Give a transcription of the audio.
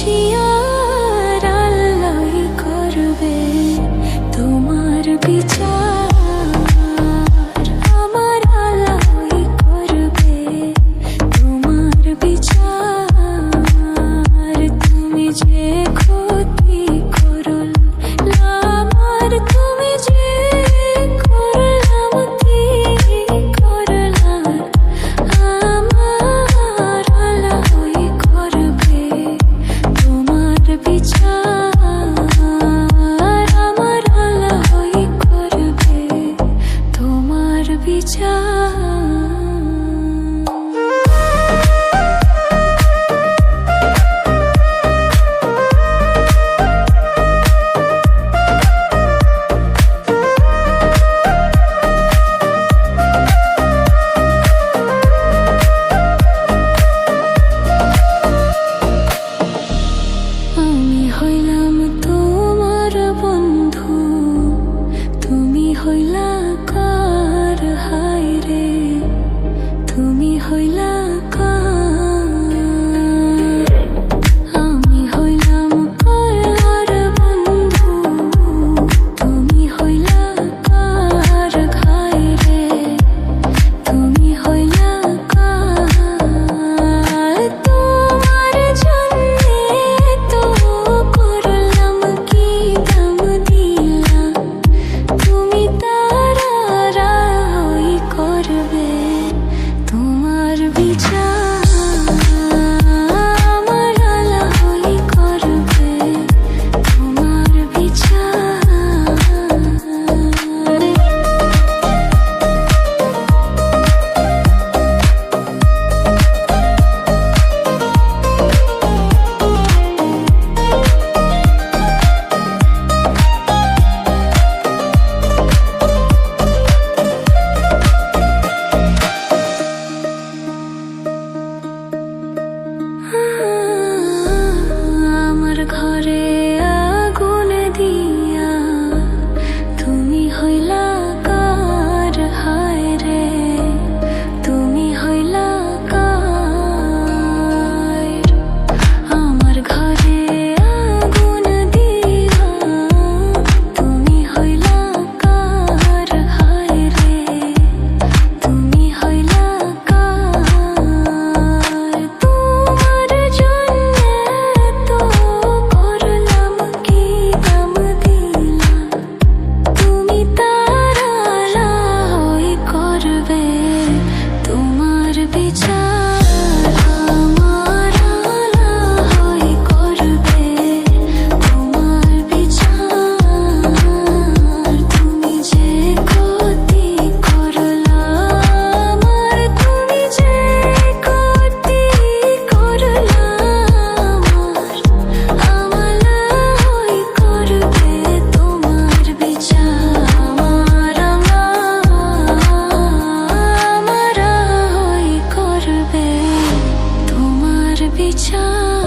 হুঁশিয়ার আল্লাহই করবে তোমার বিচার, আমার আল্লাহই করবে তোমার বিচার। তুমি যে ক্ষতি করলাম আর তুমি যে করলাম কি করলাম, আমার আল্লাহই করবে তোমার বিচার, আমার আল্লাহই করবে তোমার বিচার। আমি হইলাম তোমার বন্ধু, তুমি হইলা কার, হায় রে তুমি হইলা কার। আমি হইলাম কার বন্ধু, তুমি হইলা কার, হায় রে তুমি হইলা কার। তোমার জন্যে তো করলাম কি দাম দিলাম, তুমি তারাই করবে তোমার বিচার, আমার আল্লাহই করবে তোমার বিচার। আমার ঘরে আগুন দিয়া তুমি হইলা কার, হায় রে তুমি হইলা কার। আমার ঘরে আগুন দিয়া তুমি হইলা কার, হায় রে তুমি হইলা কার। তোমার জন্যে তো করলাম কি দাম দিলাম, তুমি তারাই করবে তোমার বিচার, আমার আল্লাহই করবে তোমার বিচার। তুমি যে ক্ষতি করলাম আর তুমি যে ক্ষতি করলাম, আমার আল্লাহই করবে তোমার বিচার, আমার আল্লাহই করবে তোমার বিচার।